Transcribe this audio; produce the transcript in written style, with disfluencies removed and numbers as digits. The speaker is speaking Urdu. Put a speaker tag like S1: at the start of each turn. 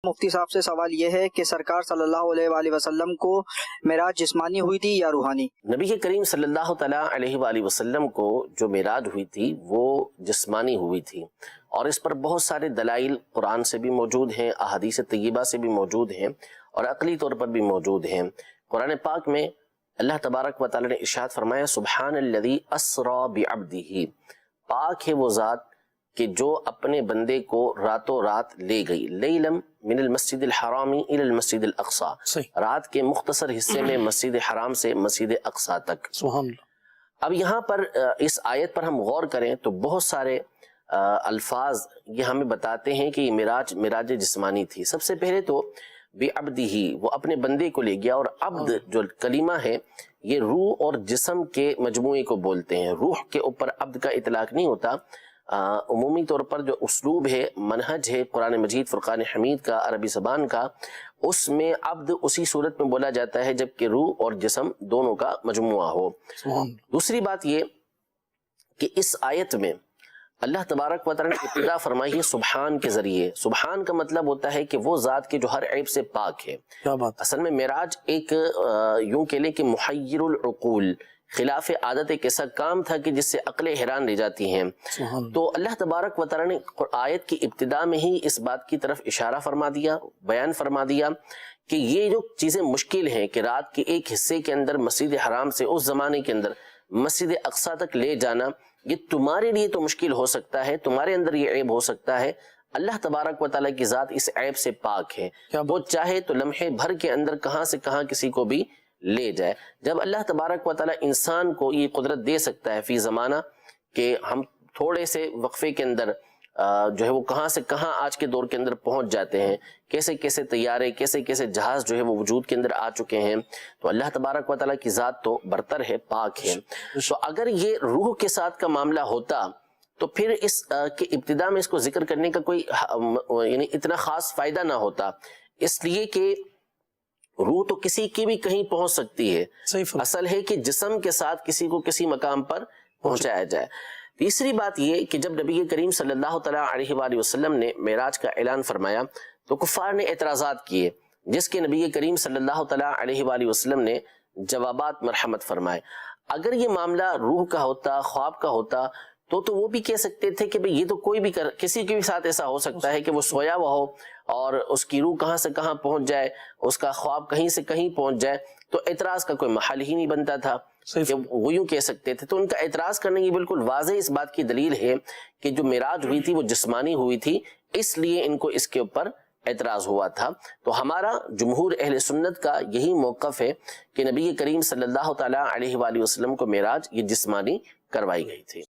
S1: مفتی صاحب سے سوال یہ ہے کہ سرکار صلی اللہ علیہ وآلہ وسلم کو معراج جسمانی ہوئی تھی یا روحانی؟
S2: نبی کریم صلی اللہ تعالیٰ علیہ وآلہ وسلم کو جو معراج ہوئی تھی وہ جسمانی ہوئی تھی، اور اس پر بہت سارے دلائل قرآن سے بھی موجود ہیں، احادیث طیبہ سے بھی موجود ہیں، اور عقلی طور پر بھی موجود ہیں۔ قرآن پاک میں اللہ تبارک و تعالیٰ نے ارشاد فرمایا سبحان الذی اسری بعبدہ، پاک ہے وہ ذات کہ جو اپنے بندے کو راتوں رات لے گئی، لیلم من المسجد الحرام الى المسجد الاقصی، رات کے مختصر حصے میں مسجد حرام سے مسجد اقصی تک۔
S3: سبحان اللہ۔
S2: اب یہاں پر اس آیت پر ہم غور کریں تو بہت سارے الفاظ یہ ہمیں بتاتے ہیں کہ یہ معراج جسمانی تھی۔ سب سے پہلے تو بعبدہ، وہ اپنے بندے کو لے گیا، اور عبد جو کلمہ ہے یہ روح اور جسم کے مجموعے کو بولتے ہیں۔ روح کے اوپر عبد کا اطلاق نہیں ہوتا، عمومی طور پر جو اسلوب ہے، منہج ہے قرآن مجید فرقان حمید کا، عربی زبان کا، اس میں عبد اسی صورت میں بولا جاتا ہے جبکہ روح اور جسم دونوں کا مجموعہ ہو۔ دوسری بات یہ کہ اس آیت میں اللہ تبارک و تعالیٰ نے ابتدا فرمائی ہے سبحان کے ذریعے۔ سبحان کا مطلب ہوتا ہے کہ وہ ذات کے جو ہر عیب سے پاک ہے۔ اصل میں معراج ایک یوں کہہ لیں کہ محیر العقول، خلاف عادت ایک ایسا کام تھا کہ جس سے عقلیں حیران رہ جاتی ہیں۔ تو اللہ تبارک و تعالیٰ نے آیت کی ابتدا میں ہی اس بات کی طرف اشارہ فرما دیا، بیان فرما دیا کہ یہ جو چیزیں مشکل ہیں کہ رات کے ایک حصے کے اندر مسجد حرام سے اس زمانے کے اندر مسجد اقصی تک لے جانا، یہ تمہارے لیے تو مشکل ہو سکتا ہے، تمہارے اندر یہ عیب ہو سکتا ہے، اللہ تبارک و تعالیٰ کی ذات اس عیب سے پاک ہے، وہ چاہے تو لمحے بھر کے اندر کہاں سے کہاں کسی کو بھی لے جائے۔ جب اللہ تبارک و تعالیٰ انسان کو یہ قدرت دے سکتا ہے فی زمانہ کہ ہم تھوڑے سے وقفے کے اندر جو ہے وہ کہاں سے کہاں آج کے دور کے اندر پہنچ جاتے ہیں، کیسے کیسے طیارے، کیسے کیسے جہاز جو ہے وہ وجود کے اندر آ چکے ہیں، تو اللہ تبارک و تعالیٰ کی ذات تو برتر ہے، پاک ہے۔ تو اگر یہ روح کے ساتھ کا معاملہ ہوتا تو پھر اس کے ابتدا میں اس کو ذکر کرنے کا کوئی یعنی اتنا خاص فائدہ نہ ہوتا، اس لیے کہ روح تو کسی کی بھی کہیں پہنچ سکتی ہے، اصل ہے کہ جسم کے ساتھ کسی کو کسی مقام پر پہنچایا جائے۔ تیسری بات یہ کہ جب نبی کریم صلی اللہ تعالیٰ علیہ وآلہ وسلم نے معراج کا اعلان فرمایا تو کفار نے اعتراضات کیے، جس کے نبی کریم صلی اللہ تعالیٰ علیہ وآلہ وسلم نے جوابات مرحمت فرمائے۔ اگر یہ معاملہ روح کا ہوتا، خواب کا ہوتا، تو وہ بھی کہہ سکتے تھے کہ یہ تو کوئی بھی کسی کے بھی ساتھ ایسا ہو سکتا ہے کہ وہ سویا ہوا ہو اور اس کی روح کہاں سے کہاں پہنچ جائے، اس کا خواب کہیں سے کہیں پہنچ جائے، تو اعتراض کا کوئی محل ہی نہیں بنتا تھا کہ وہ یوں کہہ سکتے تھے۔ تو ان کا اعتراض کرنے کی بالکل واضح اس بات کی دلیل ہے کہ جو معراج ہوئی تھی وہ جسمانی ہوئی تھی، اس لیے ان کو اس کے اوپر اعتراض ہوا تھا۔ تو ہمارا جمہور اہل سنت کا یہی موقف ہے کہ نبی کریم صلی اللہ تعالیٰ علیہ وآلہ وسلم کو معراج یہ جسمانی کروائی گئی تھی۔